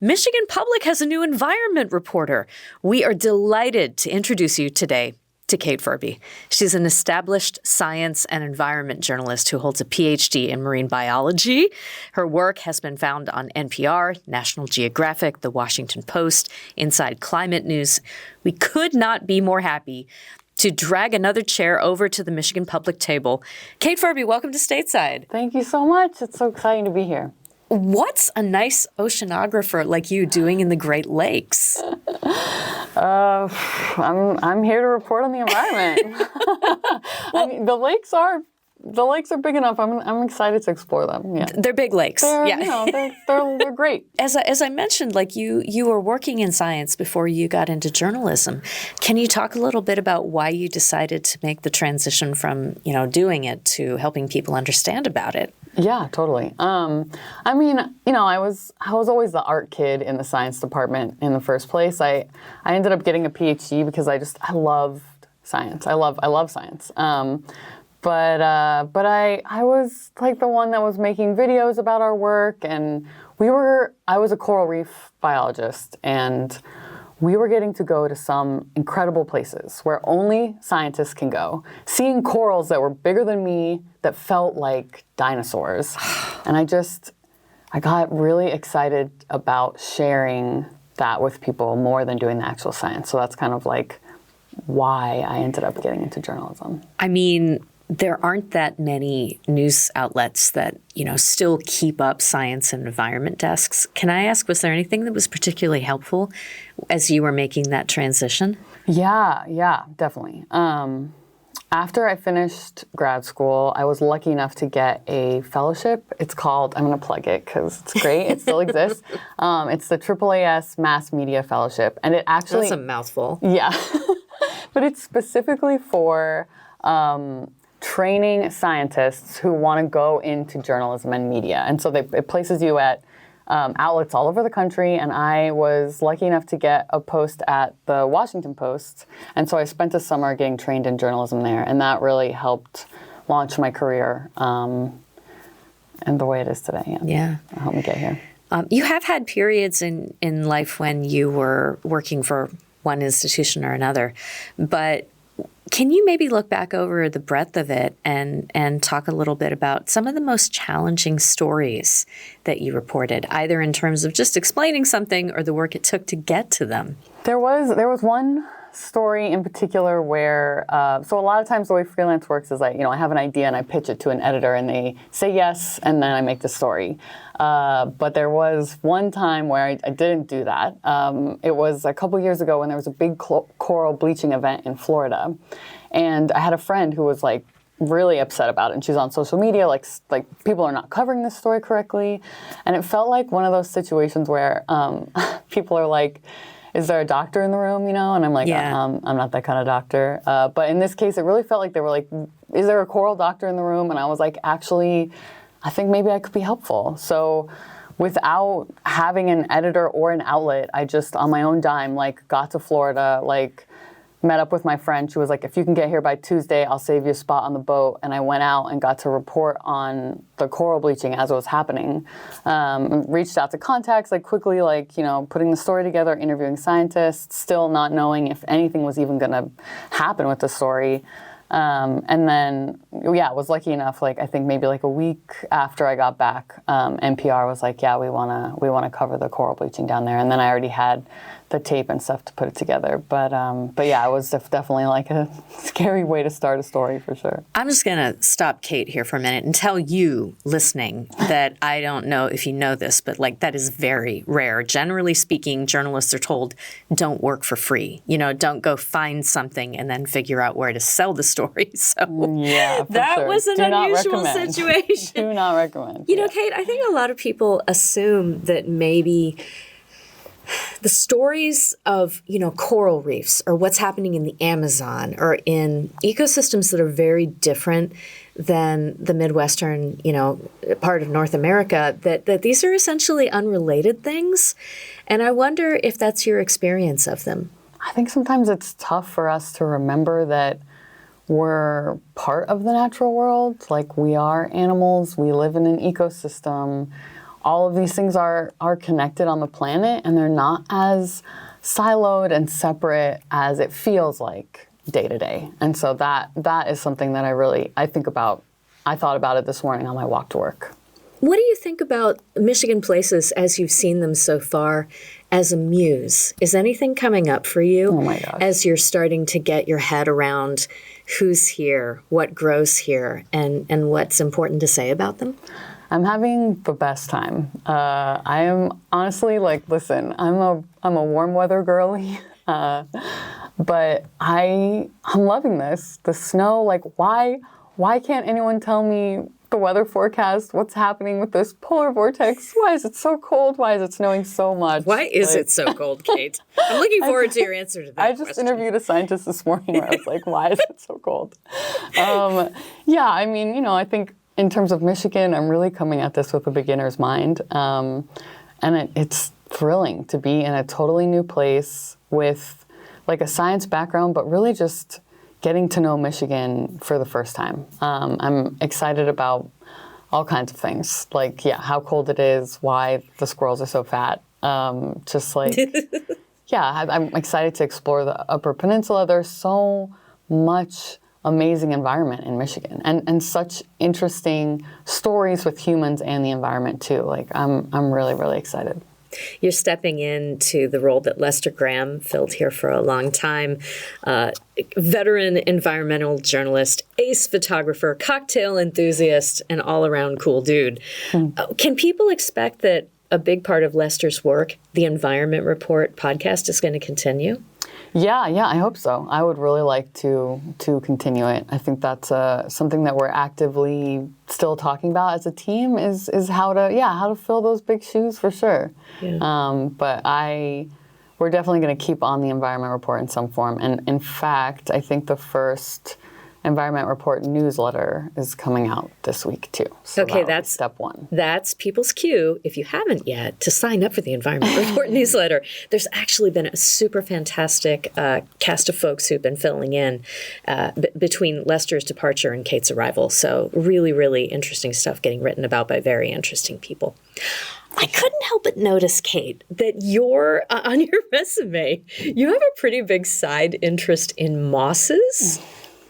Michigan Public has a new environment reporter. We are delighted to introduce you today to Kate Furby. She's an established science and environment journalist who holds a Ph.D. in marine biology. Her work has been found on NPR, National Geographic, The Washington Post, Inside Climate News. We could not be more happy to drag another chair over to the Michigan Public table. Kate Furby, welcome to Stateside. Thank you so much. It's so exciting to be here. What's a nice oceanographer like you doing in the Great Lakes? I'm here to report on the environment. I mean, the lakes are big enough. I'm excited to explore them. Yeah, they're big lakes. They're great. As I mentioned, like you were working in science before you got into journalism. Can you talk a little bit about why you decided to make the transition from doing it to helping people understand about it? Yeah, totally. I was always the art kid in the science department in the first place. I ended up getting a Ph.D. because I loved science. I love science. But I was like the one that was making videos about our work, and I was a coral reef biologist, and we were getting to go to some incredible places where only scientists can go, seeing corals that were bigger than me, that felt like dinosaurs. And I got really excited about sharing that with people more than doing the actual science. So that's kind of like why I ended up getting into journalism. I mean, there aren't that many news outlets that, still keep up science and environment desks. Can I ask, was there anything that was particularly helpful as you were making that transition? Yeah, definitely. After I finished grad school, I was lucky enough to get a fellowship. It's called, I'm going to plug it because it's great. It still exists. It's the AAAS Mass Media Fellowship. And it actually... That's a mouthful. Yeah. But it's specifically for training scientists who want to go into journalism and media. And so it places you at outlets all over the country, and I was lucky enough to get a post at the Washington Post, and so I spent a summer getting trained in journalism there, and that really helped launch my career and the way it is today. Yeah. It helped me get here. You have had periods in life when you were working for one institution or another, but can you maybe look back over the breadth of it and talk a little bit about some of the most challenging stories that you reported, either in terms of just explaining something or the work it took to get to them? There was one story in particular where, so a lot of times the way freelance works is I have an idea and I pitch it to an editor and they say yes, and then I make the story. But there was one time where I didn't do that. It was a couple years ago when there was a big coral bleaching event in Florida. And I had a friend who was like really upset about it. And she's on social media, like people are not covering this story correctly. And it felt like one of those situations where people are like, is there a doctor in the room, And I'm like, yeah. I'm not that kind of doctor. But in this case, it really felt like they were like, is there a coral doctor in the room? And I was like, actually, I think maybe I could be helpful. So without having an editor or an outlet, I just, on my own dime, got to Florida, met up with my friend. She was like, if you can get here by Tuesday, I'll save you a spot on the boat. And I went out and got to report on the coral bleaching as it was happening. Reached out to contacts, quickly, putting the story together, interviewing scientists, still not knowing if anything was even going to happen with the story. And then, was lucky enough, I think maybe a week after I got back, NPR was like, yeah, we wanna cover the coral bleaching down there. And then I already had the tape and stuff to put it together. But yeah, it was definitely a scary way to start a story for sure. I'm just going to stop Kate here for a minute and tell you listening that I don't know if you know this, but that is very rare. Generally speaking, journalists are told, don't work for free. Don't go find something and then figure out where to sell the story. So yeah, that sure. was an unusual situation. Do not recommend. Kate, I think a lot of people assume that maybe the stories of, coral reefs or what's happening in the Amazon or in ecosystems that are very different than the Midwestern, part of North America, that these are essentially unrelated things. And I wonder if that's your experience of them. I think sometimes it's tough for us to remember that we're part of the natural world. We are animals. We live in an ecosystem. all of these things are connected on the planet, and they're not as siloed and separate as it feels like day to day. And so that is something that I think about. I thought about it this morning on my walk to work. What do you think about Michigan places as you've seen them so far as a muse? Is anything coming up for you Oh my gosh. as you're starting to get your head around who's here, what grows here, and what's important to say about them? I'm having the best time. I am honestly listen, I'm a warm weather girly, but I'm loving this. The snow, why can't anyone tell me the weather forecast? What's happening with this polar vortex? Why is it so cold? Why is it snowing so much? Why is it so cold, Kate? I'm looking forward to your answer to that I just interviewed a scientist this morning where I was like, why is it so cold? I think in terms of Michigan, I'm really coming at this with a beginner's mind. And it's thrilling to be in a totally new place with a science background, but really just getting to know Michigan for the first time. I'm excited about all kinds of things, how cold it is, why the squirrels are so fat. I'm excited to explore the Upper Peninsula. There's so much amazing environment in Michigan, and such interesting stories with humans and the environment too. I'm really, really excited. You're stepping into the role that Lester Graham filled here for a long time. Veteran environmental journalist, ace photographer, cocktail enthusiast, and all-around cool dude. Can people expect that a big part of Lester's work, the Environment Report podcast, is going to continue? Yeah, I hope so. I would really like to continue it. I think that's something that we're actively still talking about as a team is how to fill those big shoes for sure. Yeah. But we're definitely going to keep on the Environment Report in some form. And in fact, I think the first Environment Report newsletter is coming out this week too. So okay, that's step one. That's people's cue, if you haven't yet, to sign up for the Environment Report newsletter. There's actually been a super fantastic cast of folks who've been filling in between Lester's departure and Kate's arrival. So really, really interesting stuff getting written about by very interesting people. I couldn't help but notice, Kate, that on your resume, you have a pretty big side interest in mosses.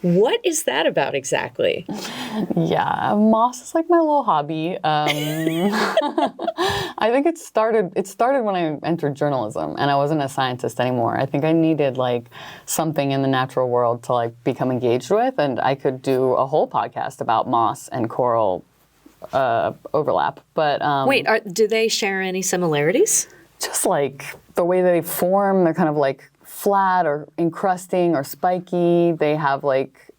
What is that about exactly? Yeah, moss is my little hobby. I think it started when I entered journalism, and I wasn't a scientist anymore. I think I needed something in the natural world to become engaged with, and I could do a whole podcast about moss and coral overlap. But wait, do they share any similarities? Just the way they form, they're kind of flat or encrusting or spiky. They have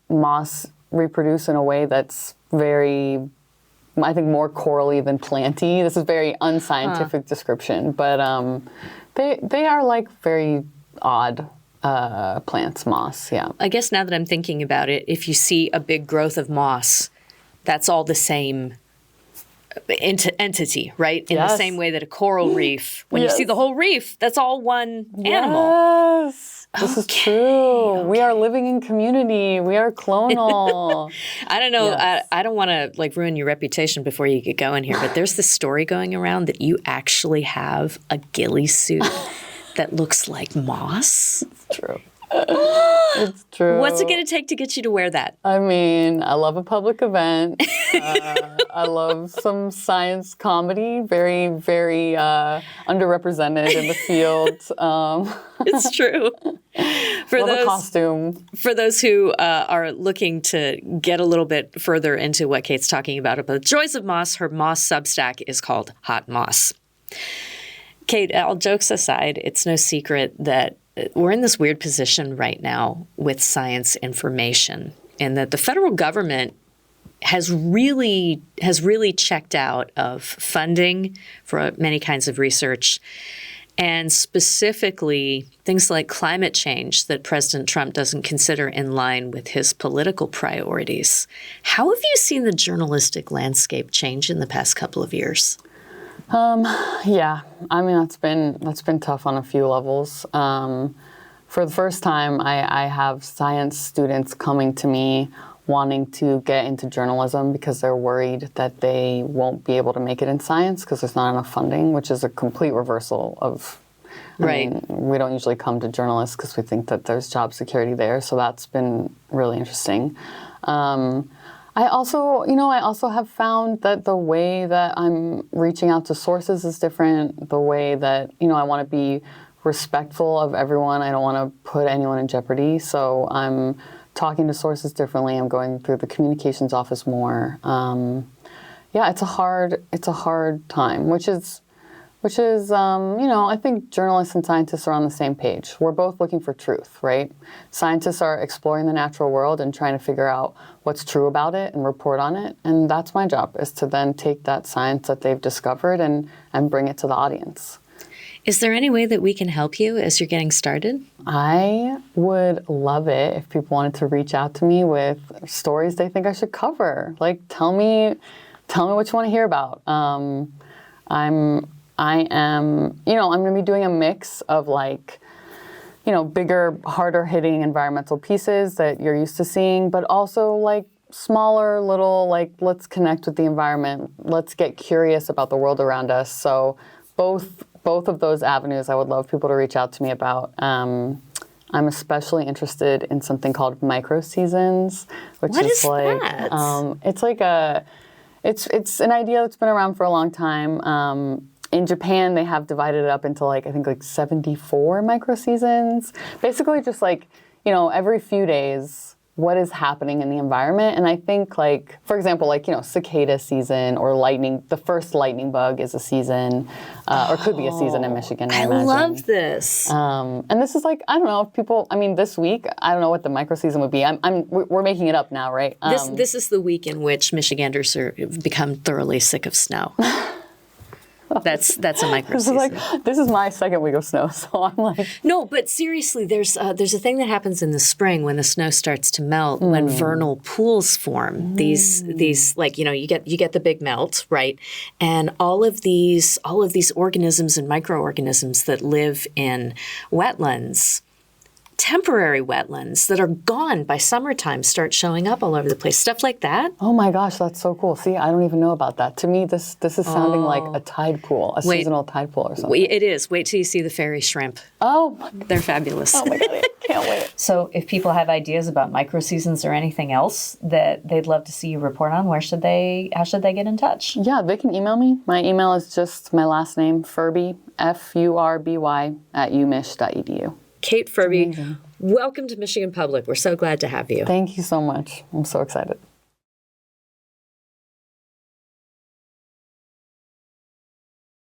moss reproduce in a way that's very, I think, more corally than planty. This is very unscientific description, but they are very odd plants, moss. Yeah. I guess now that I'm thinking about it, if you see a big growth of moss, that's all the same entity, right? In the same way that a coral reef, when you see the whole reef, that's all one animal. Yes, this is true. Okay. We are living in community. We are clonal. I don't know. Yes. I don't want to ruin your reputation before you get going here, but there's this story going around that you actually have a ghillie suit that looks like moss. It's true. It's true. What's it going to take to get you to wear that? I mean, I love a public event. I love some science comedy. Very, very underrepresented in the field. It's true. Love a costume. For those who are looking to get a little bit further into what Kate's talking about the joys of moss, her moss Substack is called Hot Moss. Kate, all jokes aside, it's no secret that we're in this weird position right now with science information, and that the federal government has really checked out of funding for many kinds of research, and specifically things like climate change that President Trump doesn't consider in line with his political priorities. How have you seen the journalistic landscape change in the past couple of years? Yeah, I mean, that's been tough on a few levels. For the first time, I have science students coming to me wanting to get into journalism because they're worried that they won't be able to make it in science because there's not enough funding, which is a complete reversal of, I mean, we don't usually come to journalists because we think that there's job security there. So that's been really interesting. I also have found that the way that I'm reaching out to sources is different. The way that, I want to be respectful of everyone. I don't want to put anyone in jeopardy. So I'm talking to sources differently. I'm going through the communications office more. It's a hard time, which is, I think journalists and scientists are on the same page. We're both looking for truth, right? Scientists are exploring the natural world and trying to figure out what's true about it and report on it. And that's my job, is to then take that science that they've discovered and bring it to the audience. Is there any way that we can help you as you're getting started? I would love it if people wanted to reach out to me with stories they think I should cover. Like, tell me what you want to hear about. I'm going to be doing a mix of bigger, harder hitting environmental pieces that you're used to seeing, but also smaller little, let's connect with the environment. Let's get curious about the world around us. So both of those avenues I would love people to reach out to me about. I'm especially interested in something called microseasons, which what is that? It's an idea that's been around for a long time. In Japan, they have divided it up into I think 74 microseasons. Basically just every few days, what is happening in the environment. And I think for example, cicada season or the first lightning bug is a season, or could be a season in Michigan, I imagine. love this. And this is I don't know if people, this week, I don't know what the microseason would be. We're making it up now, right? This is the week in which Michiganders have become thoroughly sick of snow. That's a microseason. This is my second week of snow, so I'm No, but seriously, there's a thing that happens in the spring when the snow starts to melt, when vernal pools form. These you get the big melt, right? And all of these organisms and microorganisms that live in wetlands, temporary wetlands that are gone by summertime, start showing up all over the place. Stuff like that. Oh my gosh, that's so cool. See, I don't even know about that. To me, this is sounding like a tide pool, seasonal tide pool or something. It is. Wait till you see the fairy shrimp. Oh, they're fabulous. Oh my God, I can't wait. So if people have ideas about microseasons or anything else that they'd love to see you report on, how should they get in touch? Yeah, they can email me. My email is just my last name, Furby, Furby, @umich.edu. Kate Furby, welcome to Michigan Public. We're so glad to have you. Thank you so much. I'm so excited.